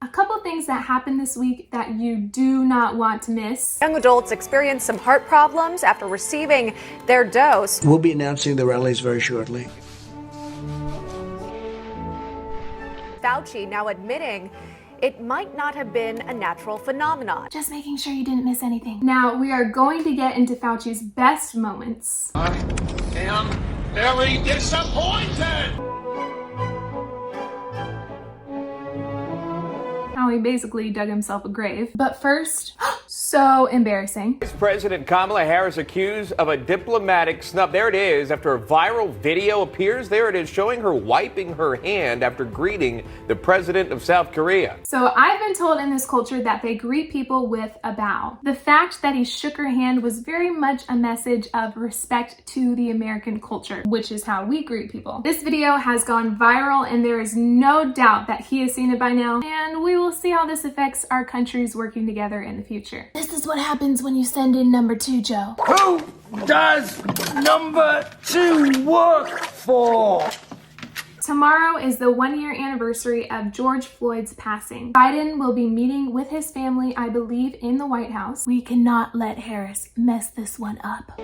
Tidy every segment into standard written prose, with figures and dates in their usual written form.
A couple things that happened this week that you do not want to miss. Young adults experienced some heart problems after receiving their dose. We'll be announcing the rallies very shortly. Fauci now admitting it might not have been a natural phenomenon. Just making sure you didn't miss anything. Now, we are going to get into Fauci's best moments. I am very disappointed! How he basically dug himself a grave. But first, so embarrassing. Vice President Kamala Harris accused of a diplomatic snub. There it is. After a viral video appears, there it is, showing her wiping her hand after greeting the president of South Korea. So I've been told in this culture that they greet people with a bow. The fact that he shook her hand was very much a message of respect to the American culture, which is how we greet people. This video has gone viral and there is no doubt that he has seen it by now, and we will see how this affects our countries working together in the future. This is what happens when you send in number 2, Joe. Who does number 2 work for? Tomorrow is the 1-year anniversary of George Floyd's passing. Biden will be meeting with his family, I believe, in the White House. We cannot let Harris mess this one up.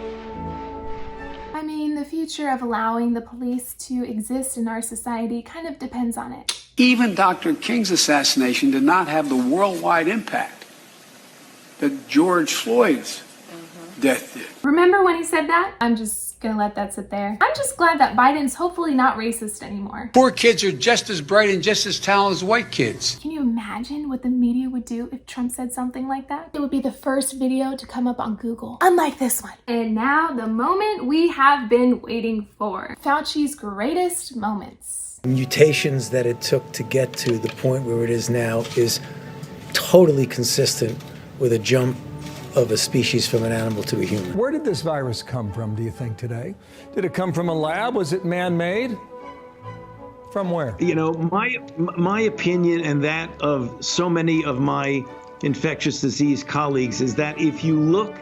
I mean, the future of allowing the police to exist in our society kind of depends on it. Even Dr. King's assassination did not have the worldwide impact that George Floyd's death did. Remember when he said that? I'm just gonna let that sit there. I'm just glad that Biden's hopefully not racist anymore. Poor kids are just as bright and just as talented as white kids. Can you imagine what the media would do if Trump said something like that? It would be the first video to come up on Google, unlike this one. And now the moment we have been waiting for. Fauci's greatest moments. Mutations that it took to get to the point where it is now is totally consistent with a jump of a species from an animal to a human. Where did this virus come from, do you think, today? Did it come from a lab? Was it man-made? From where? You know, my opinion and that of so many of my infectious disease colleagues is that if you look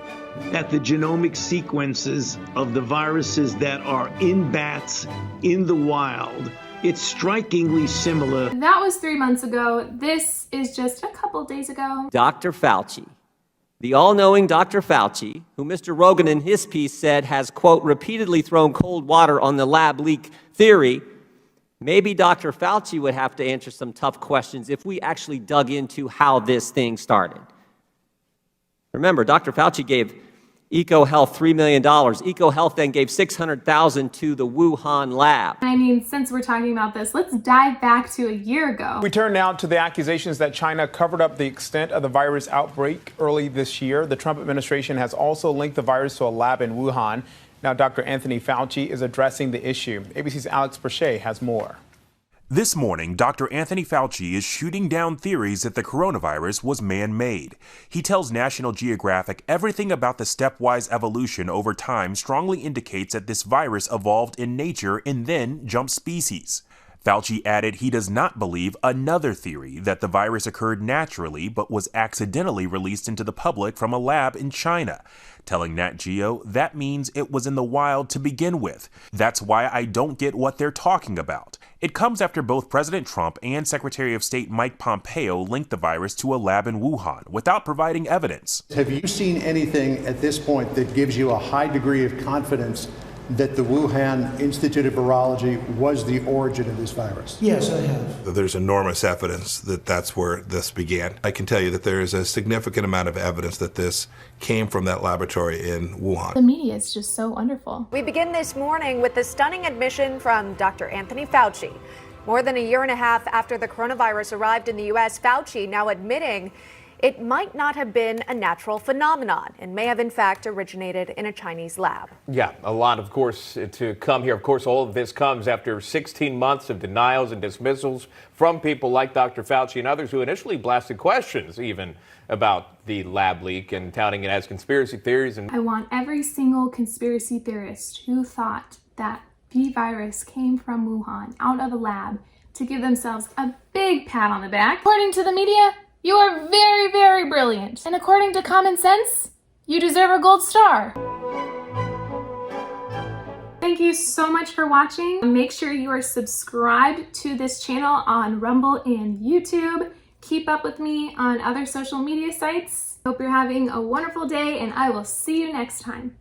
at the genomic sequences of the viruses that are in bats in the wild, it's strikingly similar. That was 3 months ago. This is just a couple days ago. Dr. Fauci, the all-knowing Dr. Fauci, who Mr. Rogan in his piece said has, quote, repeatedly thrown cold water on the lab leak theory. Maybe Dr. Fauci would have to answer some tough questions if we actually dug into how this thing started. Remember, Dr. Fauci gave EcoHealth $3 million. EcoHealth then gave $600,000 to the Wuhan lab. I mean, since we're talking about this, let's dive back to a year ago. We turn now to the accusations that China covered up the extent of the virus outbreak early this year. The Trump administration has also linked the virus to a lab in Wuhan. Now, Dr. Anthony Fauci is addressing the issue. ABC's Alex Brachet has more. This morning, Dr. Anthony Fauci is shooting down theories that the coronavirus was man-made. He tells National Geographic everything about the stepwise evolution over time strongly indicates that this virus evolved in nature and then jumped species. Fauci added he does not believe another theory that the virus occurred naturally but was accidentally released into the public from a lab in China, telling Nat Geo that means it was in the wild to begin with. That's why I don't get what they're talking about. It comes after both President Trump and Secretary of State Mike Pompeo linked the virus to a lab in Wuhan without providing evidence. Have you seen anything at this point that gives you a high degree of confidence that the Wuhan Institute of Virology was the origin of this virus? Yes, I have. There's enormous evidence that that's where this began. I can tell you that there is a significant amount of evidence that this came from that laboratory in Wuhan. The media is just so wonderful. We begin this morning with the stunning admission from Dr. Anthony Fauci. More than a year and a half after the coronavirus arrived in the U.S., Fauci now admitting it might not have been a natural phenomenon and may have in fact originated in a Chinese lab. Yeah, a lot, of course, to come here. Of course, all of this comes after 16 months of denials and dismissals from people like Dr. Fauci and others who initially blasted questions even about the lab leak and touting it as conspiracy theories. And I want every single conspiracy theorist who thought that the virus came from Wuhan out of a lab to give themselves a big pat on the back. According to the media, you are very, very brilliant. And according to common sense, you deserve a gold star. Thank you so much for watching. Make sure you are subscribed to this channel on Rumble and YouTube. Keep up with me on other social media sites. Hope you're having a wonderful day, and I will see you next time.